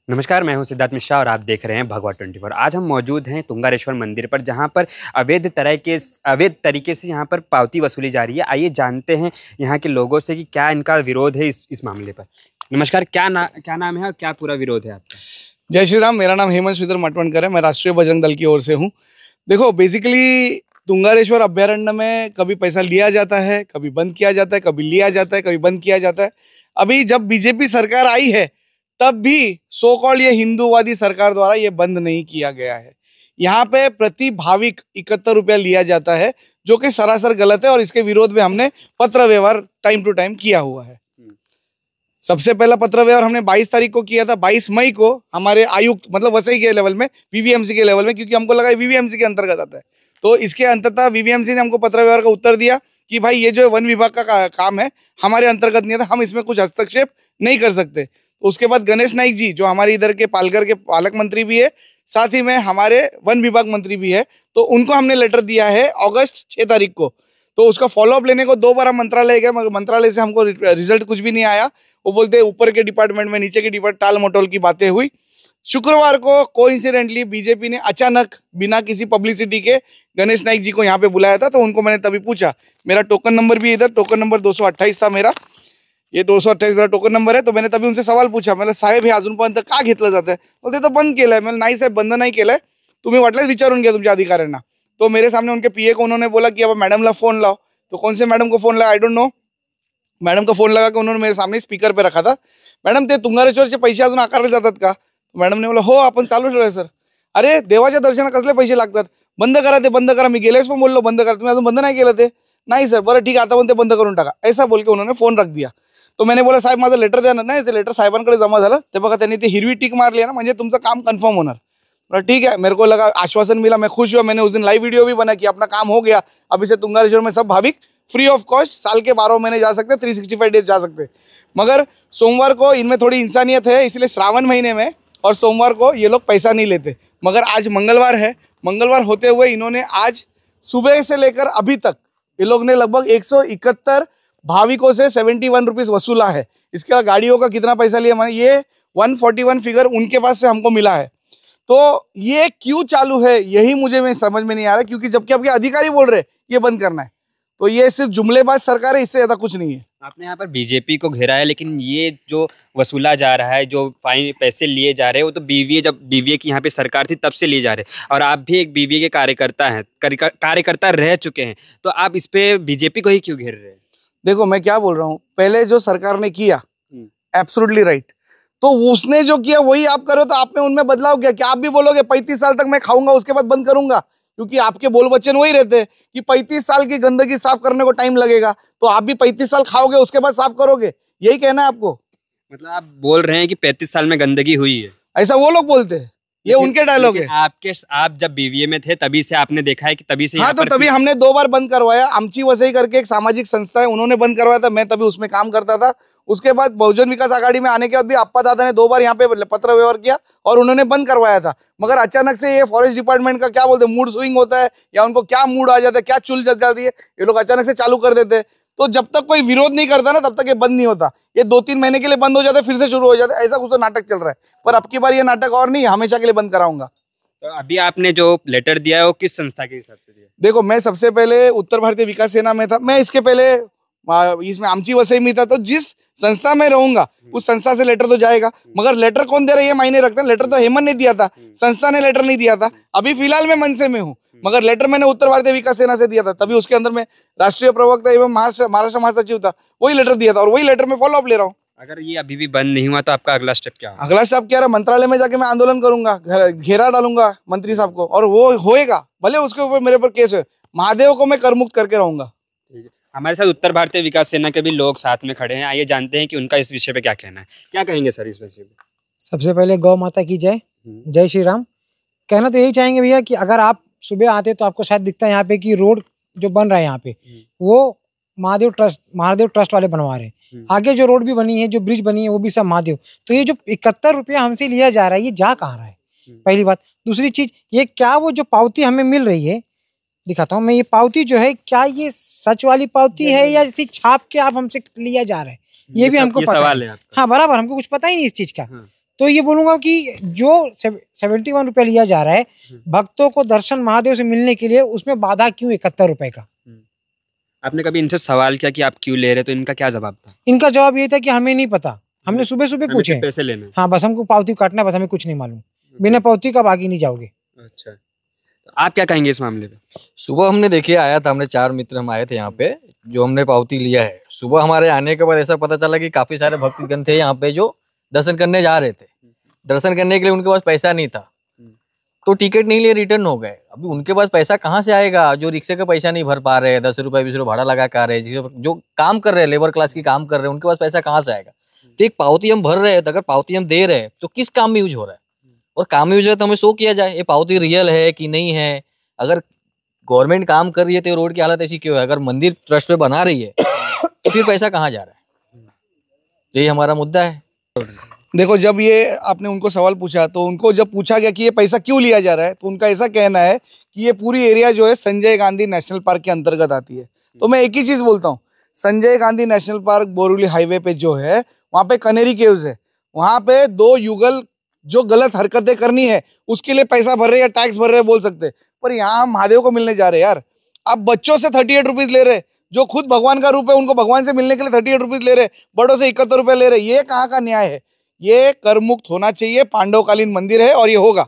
नमस्कार, मैं हूं सिद्धार्थ मिश्रा और आप देख रहे हैं भगवा 24। आज हम मौजूद हैं तुंगारेश्वर मंदिर पर, जहां पर अवैध तरीके से यहां पर पावती वसूली जा रही है। आइए जानते हैं यहां के लोगों से कि क्या इनका विरोध है इस मामले पर। नमस्कार, क्या नाम है और क्या पूरा विरोध है आपका? जय श्री राम। मेरा नाम हेमंत श्रीधर मटवणकर है। मैं राष्ट्रीय बजरंग दल की ओर से हूँ। देखो, बेसिकली तुंगारेश्वर अभ्यारण्य में कभी पैसा लिया जाता है, कभी बंद किया जाता है, कभी लिया जाता है, कभी बंद किया जाता है। अभी जब बीजेपी सरकार आई है तब भी सो कॉल्ड ये हिंदूवादी सरकार द्वारा ये बंद नहीं किया गया है। यहाँ पे प्रति भाविक 71 रुपया लिया जाता है, जो कि सरासर गलत है और इसके विरोध में हमने पत्र व्यवहार टाइम टू टाइम किया हुआ है। सबसे पहला पत्र व्यवहार हमने 22 तारीख को किया था। 22 मई को हमारे आयुक्त मतलब वसई के लेवल में, वीवीएमसी के लेवल में, क्योंकि हमको लगा वीवीएमसी के अंतर्गत आता है, तो इसके अंततः वीवीएमसी ने हमको पत्र व्यवहार का उत्तर दिया कि भाई ये जो वन विभाग का काम है हमारे अंतर्गत नहीं था, हम इसमें कुछ हस्तक्षेप नहीं कर सकते। तो उसके बाद गणेश नाइक जी, जो हमारे इधर के पालघर के पालक मंत्री भी है, साथ ही में हमारे वन विभाग मंत्री भी है, तो उनको हमने लेटर दिया है अगस्त 6 तारीख को। तो उसका फॉलोअप लेने को 2 बार हम मंत्रालय गए, मगर मंत्रालय से हमको रिजल्ट कुछ भी नहीं आया। वो बोलते ऊपर के डिपार्टमेंट में नीचे के डिपार्टमेंट टाल मटोल की बातें हुई। शुक्रवार को कोइंसिडेंटली बीजेपी ने अचानक बिना किसी पब्लिसिटी के गणेश नाइक जी को यहाँ पे बुलाया था। तो उनको मैंने तभी पूछा, मेरा टोकन नंबर भी इधर, टोकन नंबर 228 था मेरा, ये 228 मेरा टोकन नंबर है। तो मैंने तभी उनसे सवाल पूछा, मैंने साहेब हे अजूनपर्यंत का घेतलं जात आहे? बोलते तो बंद केलंय। मैंने नाही साहेब, बंद नाही केलंय, तुम्ही वाटल्यास विचारून घ्या तुमच्या अधिकाऱ्यांना। तो मेरे सामने उनके पीए को उन्होंने बोला कि अब मैडम ला फोन लाओ। तो कौन से मैडम को फोन लगा, आई डोंट नो। मैडम का फोन लगा के उन्होंने मेरे सामने स्पीकर पे रखा था। मैडम, ते तुंगारेश्वरचे पैसे अजून आकारले जातात का? तो मैडम ने बोला हो, आपण चालू ठेवलंय सर। अरे देवाच्या दर्शनात कसले पैसे लागतात, बंद करा ते, बंद करा। मी गेलेच पण बोललो बंद करा, तुम्ही अजून बंद नाही केलं ते? नाही सर, बरं ठीक आहे, आता पण ते बंद करून टाका, ऐसा बोल के उन्होंने फोन रख दिया। तो मैंने बोला साहेब माझं लेटर द्या ना। नाही, ते लेटर साहेबांकडे जमा झालं, ते बघा त्यांनी ते हिरवी टिक मारली आहे ना, म्हणजे तुमचं काम कन्फर्म होणार। बोला ठीक है, मेरे को लगा आश्वासन मिला, मैं खुश हुआ। मैंने उस दिन लाइव वीडियो भी बना कि अपना काम हो गया, अभी से तुंगारेश्वर में सब भाविक फ्री ऑफ कॉस्ट साल के 12 महीने जा सकते, 365 डेज जा सकते। मगर सोमवार को इनमें थोड़ी इंसानियत है, इसलिए श्रावण महीने में और सोमवार को ये लोग पैसा नहीं लेते। मगर आज मंगलवार है, मंगलवार होते हुए इन्होंने आज सुबह से लेकर अभी तक ये लोग ने लगभग 171 भाविकों से 71 रुपीज़ वसूला है। इसके बाद गाड़ियों का कितना पैसा लिया, मैंने ये 141 फिगर उनके पास से हमको मिला है। तो ये क्यों चालू है यही मुझे में समझ में नहीं आ रहा, क्योंकि जबकि आपके अधिकारी बोल रहे ये बंद करना है। तो ये सिर्फ जुमलेबाज सरकार है, इससे ज़्यादा कुछ नहीं है। आपने यहाँ पर बीजेपी को घेरा है, लेकिन ये जो वसूला जा रहा है, जो फाइन पैसे लिए जा रहे हैं, वो तो जब बीवीए की यहाँ पे सरकार थी तब से लिए जा रहे हैं, और आप भी एक बीवीए के कार्यकर्ता रह चुके हैं, तो आप इस पे बीजेपी को ही क्यों घेर रहे हैं? देखो, मैं क्या बोल रहा हूँ, पहले जो सरकार ने किया एब्सोल्युटली राइट, तो उसने जो किया वही आप करो, तो आप में उनमें बदलाव क्या? क्या आप भी बोलोगे 35 साल तक मैं खाऊंगा उसके बाद बंद करूंगा? क्योंकि आपके बोल वचन वही रहते हैं कि 35 साल की गंदगी साफ करने को टाइम लगेगा, तो आप भी 35 साल खाओगे उसके बाद साफ करोगे, यही कहना है आपको? मतलब आप बोल रहे हैं कि 35 साल में गंदगी हुई है, ऐसा वो लोग बोलते हैं, ये उनके डायलॉग है। आप जब बीवीए में थे तभी से आपने देखा है कि तभी से? हाँ, तो तभी हमने 2 बार बंद करवाया। आमची वसई करके एक सामाजिक संस्था है, उन्होंने बंद करवाया था, मैं तभी उसमें काम करता था। उसके बाद बहुजन विकास आघाड़ी में आने के बाद भी अप्पा दादा ने 2 बार यहाँ पे पत्र व्यवहार किया और उन्होंने बंद करवाया था। मगर अचानक से ये फॉरेस्ट डिपार्टमेंट का क्या बोलते हैं, मूड स्विंग होता है, या उनको क्या मूड आ जाता है, क्या चुल जल जाती है, ये लोग अचानक से चालू कर देते हैं। तो जब तक कोई विरोध नहीं करता ना, तब तक ये बंद नहीं होता। ये 2-3 महीने के लिए बंद हो जाता है, फिर से शुरू हो जाता है, ऐसा कुछ तो नाटक चल रहा है। पर अब की बार ये नाटक और नहीं, हमेशा के लिए बंद कराऊंगा। तो अभी आपने जो लेटर दिया है वो किस संस्था के हिसाब से दिया? देखो, मैं सबसे पहले उत्तर भारतीय विकास सेना में था, मैं इसके पहले इसमें आमची वसई में था। तो जिस संस्था में रहूंगा उस संस्था से लेटर तो जाएगा। मगर लेटर कौन दे रहा है ये मायने रखता है। लेटर तो हेमंत ने दिया था, संस्था ने लेटर नहीं दिया था। अभी फिलहाल मैं मनसे में हूँ, मगर लेटर मैंने उत्तर भारतीय विकास सेना से दिया था, तभी उसके अंदर में राष्ट्रीय प्रवक्ता एवं महाराष्ट्र महासचिव था, वही लेटर दिया था और वही लेटर में फॉलोअप ले रहा हूँ। अगर ये अभी भी बंद नहीं हुआ तो आपका अगला स्टेप क्या होगा? अगला स्टेप क्या रहा, मंत्रालय में जाके मैं आंदोलन करूंगा, घेरा डालूंगा मंत्री साहब को, और वो होएगा, भले उसके ऊपर मेरे पर केस है। महादेव को मैं करमुक्त करके रहूंगा। हमारे साथ उत्तर भारतीय विकास सेना के भी लोग साथ में खड़े हैं, आइए जानते हैं कि उनका इस विषय पे क्या कहना है। क्या कहेंगे सर इस विषय पे? सबसे पहले गौ माता की जय, जय श्री राम। कहना तो यही चाहेंगे भैया कि अगर आप सुबह आते तो आपको शायद दिखता है यहाँ पे कि रोड जो बन रहा है यहाँ पे, वो महादेव ट्रस्ट वाले बनवा रहे हैं। आगे जो रोड भी बनी है, जो ब्रिज बनी है, वो भी सब महादेव। तो ये जो 71 रुपया हमसे लिया जा रहा है, ये जा कहाँ रहा है? पहली बात। दूसरी चीज, ये क्या वो जो पावती हमें मिल रही है, दिखाता हूँ मैं, ये पावती जो है क्या ये सच वाली पावती है या इसी छाप के आप हमसे लिया जा रहा है, ये भी हमको पता सवाल है आपका। हाँ, बराबर, हमको कुछ पता ही नहीं इस चीज का। तो ये बोलूंगा कि जो 71 रुपया लिया जा रहा है भक्तों को दर्शन महादेव से मिलने के लिए, उसमें बाधा क्यों 71 रुपए का? आपने कभी इनसे सवाल किया कि आप क्यों ले रहे, तो इनका क्या जवाब था? इनका जवाब ये था कि हमें नहीं पता, हमने सुबह सुबह हमें पूछे, सिर्फ पैसे लेने हैं। हाँ बस हमको पावती काटना है, बस हमें कुछ नहीं मालूम, बिना पावती का आप आगे नहीं जाओगे। अच्छा, तो आप क्या कहेंगे इस मामले पे? सुबह हमने देखिए आया था, हमने 4 मित्र हम आए थे यहाँ पे, जो हमने पावती लिया है। सुबह हमारे आने के बाद ऐसा पता चला कि काफी सारे भक्तगण थे यहाँ पे जो दर्शन करने जा रहे थे। दर्शन करने के लिए उनके पास पैसा नहीं था, तो टिकट नहीं लिए रिटर्न हो गए। अभी उनके पास पैसा कहाँ से आएगा? जो रिक्शे का पैसा नहीं भर पा रहे, 10 रुपए 20 रुपए भाड़ा लगा कर रहे, जो काम कर रहे हैं, लेबर क्लास की काम कर रहे हैं, उनके पास पैसा कहाँ से आएगा? तो एक पावती हम भर रहे हैं, तो अगर पावती हम दे रहे हैं तो किस काम में यूज हो रहा है? और काम में यूज है तो हमें शो किया जाए, ये पावती रियल है कि नहीं है। अगर गवर्नमेंट काम कर रही है तो रोड की हालत ऐसी क्यों है? अगर मंदिर ट्रस्ट पे बना रही है तो फिर पैसा कहाँ जा रहा है? यही हमारा मुद्दा है। देखो, जब ये आपने उनको सवाल पूछा तो उनको जब पूछा गया कि ये पैसा क्यों लिया जा रहा है, तो उनका ऐसा कहना है कि ये पूरी एरिया जो है संजय गांधी नेशनल पार्क के अंतर्गत आती है। तो मैं एक ही चीज बोलता हूँ, Sanjay Gandhi national park Borivali highway पे जो है, वहाँ पे कनेरी केव्स है, वहाँ पे 2 युगल जो गलत हरकतें करनी है उसके लिए पैसा भर रहे या टैक्स भर रहे बोल सकते, पर यहाँ हम महादेव को मिलने जा रहे हैं यार। आप बच्चों से 38 रुपीज ले रहे, जो खुद भगवान का रूप है, उनको भगवान से मिलने के लिए 38 रुपीज ले रहे, बड़ों से 71 रुपए ले रहे। ये कहाँ का न्याय है? ये कर मुक्त होना चाहिए। पांडवकालीन मंदिर है और ये होगा।